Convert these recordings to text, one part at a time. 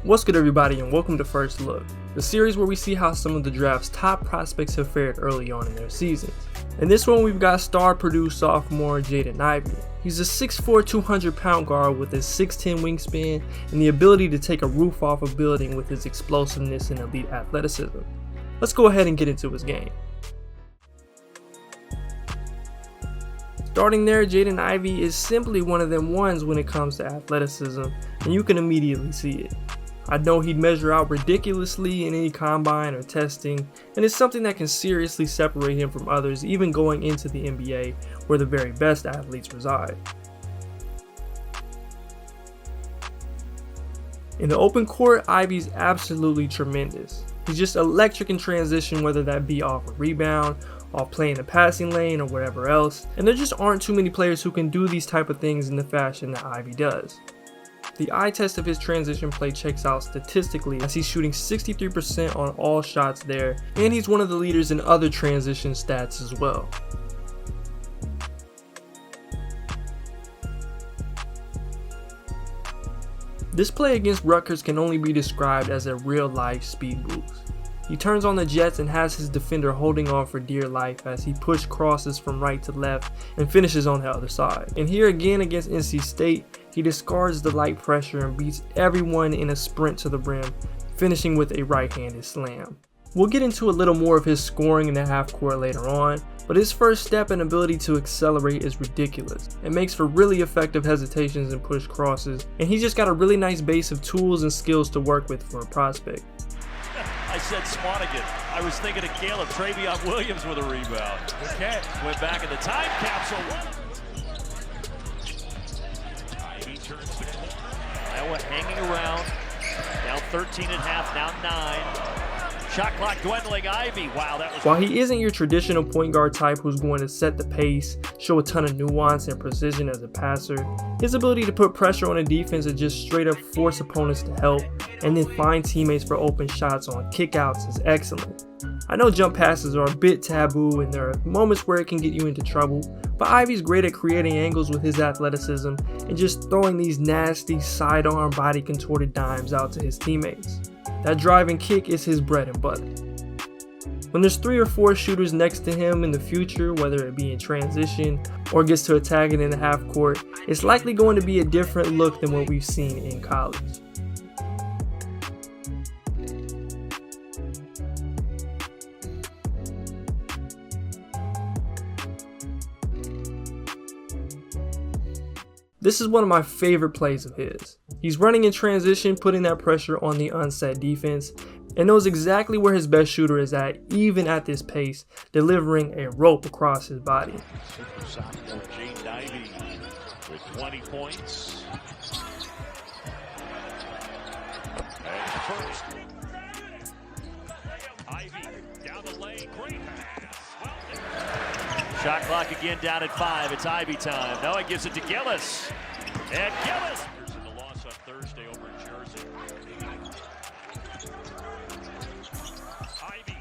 What's good everybody and welcome to First Look, the series where we see how some of the draft's top prospects have fared early on in their seasons. In this one we've got star Purdue sophomore Jaden Ivey. He's a 6'4", 200-pound guard with his 6'10" wingspan and the ability to take a roof off a building with his explosiveness and elite athleticism. Let's go ahead and get into his game. Starting there, Jaden Ivey is simply one of them ones when it comes to athleticism, and you can immediately see it. I know he'd measure out ridiculously in any combine or testing, and it's something that can seriously separate him from others even going into the NBA where the very best athletes reside. In the open court, Ivey's absolutely tremendous. He's just electric in transition, whether that be off a rebound, off playing the passing lane, or whatever else, and there just aren't too many players who can do these type of things in the fashion that Ivey does. The eye test of his transition play checks out statistically as he's shooting 63% on all shots there, and he's one of the leaders in other transition stats as well. This play against Rutgers can only be described as a real-life speed boost. He turns on the jets and has his defender holding on for dear life as he push crosses from right to left and finishes on the other side. And here again against NC State, he discards the light pressure and beats everyone in a sprint to the rim, finishing with a right-handed slam. We'll get into a little more of his scoring in the half court later on, but his first step and ability to accelerate is ridiculous. It makes for really effective hesitations and push crosses, and he's just got a really nice base of tools and skills to work with for a prospect. I said Swanigan. I was thinking of Caleb Travion Williams with a rebound. Okay. Went back in the time capsule. Ivey turns the corner. Iowa hanging around. Down 13 at half, now 9. Shot clock dwindling. Ivey. Wow, that was... While he isn't your traditional point guard type who's going to set the pace, show a ton of nuance and precision as a passer, his ability to put pressure on a defense and just straight up force opponents to help, and then find teammates for open shots on kickouts is excellent. I know jump passes are a bit taboo and there are moments where it can get you into trouble, but Ivey's great at creating angles with his athleticism and just throwing these nasty sidearm body contorted dimes out to his teammates. That drive and kick is his bread and butter. When there's 3 or 4 shooters next to him in the future, whether it be in transition or gets to attacking in the half court, it's likely going to be a different look than what we've seen in college. This is one of my favorite plays of his. He's running in transition, putting that pressure on the unset defense, and knows exactly where his best shooter is at, even at this pace, delivering a rope across his body. Sophomore Jaden Ivey with 20 points. And first. Ivey down the lane, great pass. Shot clock again down at 5. It's Ivey time. Now he gives it to Gillis. And Gillis. Here's in the loss on Thursday over in Jersey. Ivey.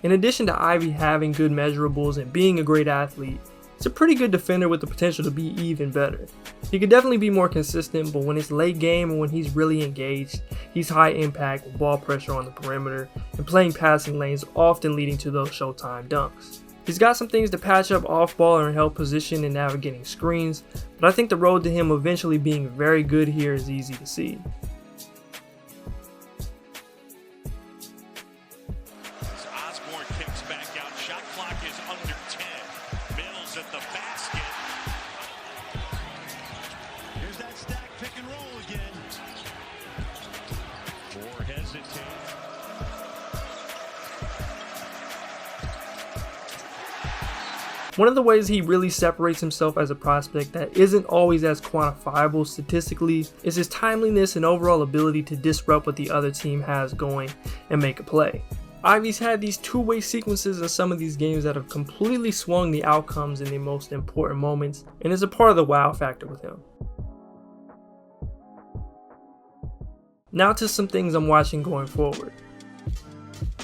In addition to Ivey having good measurables and being a great athlete, he's a pretty good defender with the potential to be even better. He could definitely be more consistent, but when it's late game and when he's really engaged, he's high impact with ball pressure on the perimeter and playing passing lanes, often leading to those showtime dunks. He's got some things to patch up off ball and help position and navigating screens, but I think the road to him eventually being very good here is easy to see. Osborne kicks back out. Shot clock is under 10. Mills at the basket. Here's that stack pick and roll again. Moore hesitates. One of the ways he really separates himself as a prospect that isn't always as quantifiable statistically is his timeliness and overall ability to disrupt what the other team has going and make a play. Ivey's had these two-way sequences in some of these games that have completely swung the outcomes in the most important moments, and is a part of the wow factor with him. Now to some things I'm watching going forward.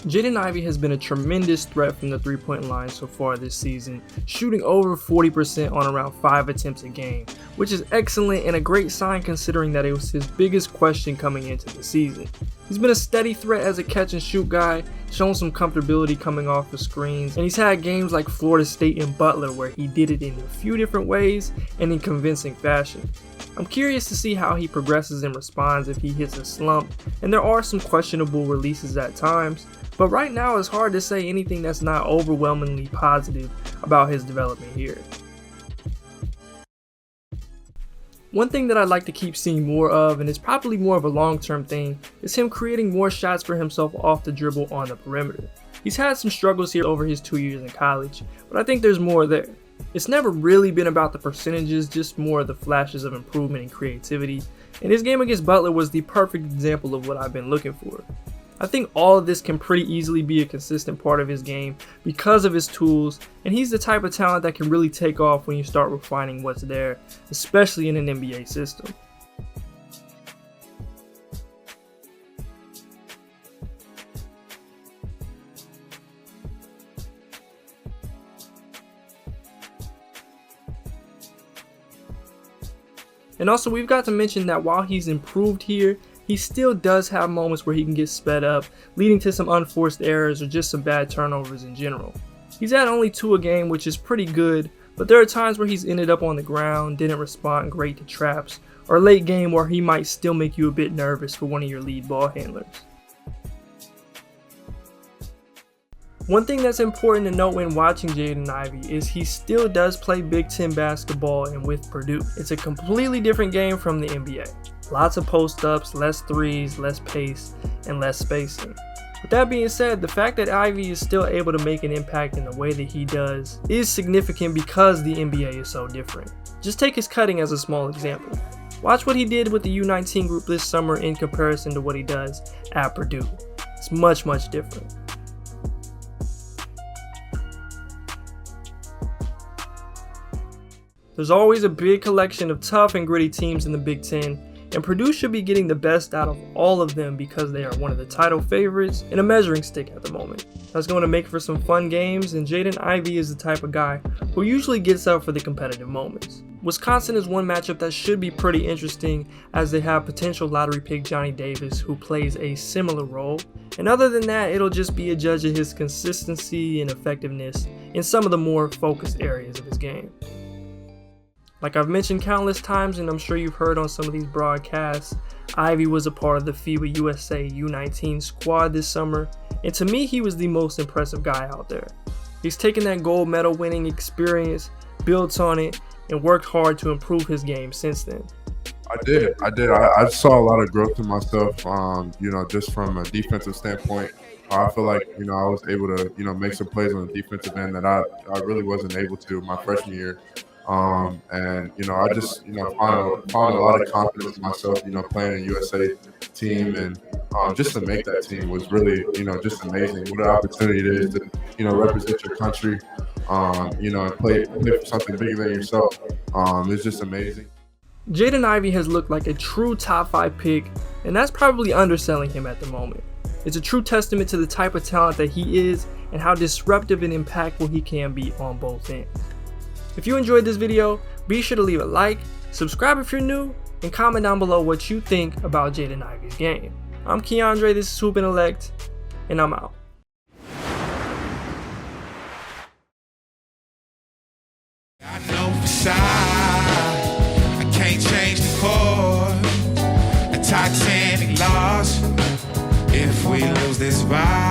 Jaden Ivey has been a tremendous threat from the three-point line so far this season, shooting over 40% on around 5 attempts a game, which is excellent and a great sign considering that it was his biggest question coming into the season. He's been a steady threat as a catch-and-shoot guy, shown some comfortability coming off the screens, and he's had games like Florida State and Butler where he did it in a few different ways and in convincing fashion. I'm curious to see how he progresses and responds if he hits a slump, and there are some questionable releases at times, but right now it's hard to say anything that's not overwhelmingly positive about his development here. One thing that I'd like to keep seeing more of, and it's probably more of a long-term thing, is him creating more shots for himself off the dribble on the perimeter. He's had some struggles here over his 2 years in college, but I think there's more there. It's never really been about the percentages, just more of the flashes of improvement and creativity, and his game against Butler was the perfect example of what I've been looking for. I think all of this can pretty easily be a consistent part of his game because of his tools, and he's the type of talent that can really take off when you start refining what's there, especially in an NBA system. And also, we've got to mention that while he's improved here, he still does have moments where he can get sped up, leading to some unforced errors or just some bad turnovers in general. He's at only 2 a game, which is pretty good, but there are times where he's ended up on the ground, didn't respond great to traps, or late game where he might still make you a bit nervous for one of your lead ball handlers. One thing that's important to note when watching Jaden Ivey is he still does play Big Ten basketball and with Purdue. It's a completely different game from the NBA. Lots of post-ups, less threes, less pace, and less spacing. With that being said, the fact that Ivey is still able to make an impact in the way that he does is significant because the NBA is so different. Just take his cutting as a small example. Watch what he did with the U19 group this summer in comparison to what he does at Purdue. It's much different. There's always a big collection of tough and gritty teams in the Big Ten, and Purdue should be getting the best out of all of them because they are one of the title favorites and a measuring stick at the moment. That's going to make for some fun games, and Jaden Ivey is the type of guy who usually gets up for the competitive moments. Wisconsin is one matchup that should be pretty interesting as they have potential lottery pick Johnny Davis who plays a similar role, and other than that, it'll just be a judge of his consistency and effectiveness in some of the more focused areas of his game. Like I've mentioned countless times, and I'm sure you've heard on some of these broadcasts, Ivey was a part of the FIBA USA U19 squad this summer, and to me he was the most impressive guy out there. He's taken that gold medal winning experience, built on it, and worked hard to improve his game since then. I did. I saw a lot of growth in myself, just from a defensive standpoint. I feel like, I was able to, make some plays on the defensive end that I really wasn't able to my freshman year. I just, found a lot of confidence in myself, playing in a USA team, and just to make that team was really, just amazing. What an opportunity it is to, represent your country, and play for something bigger than yourself. It's just amazing. Jaden Ivey has looked like a true top 5 pick, and that's probably underselling him at the moment. It's a true testament to the type of talent that he is and how disruptive and impactful he can be on both ends. If you enjoyed this video, be sure to leave a like, subscribe if you're new, and comment down below what you think about Jaden Ivey's game. I'm Keandre, this is Intellect, and I'm out. I know for sure I can't change the course. A Titanic loss if we lose this ride.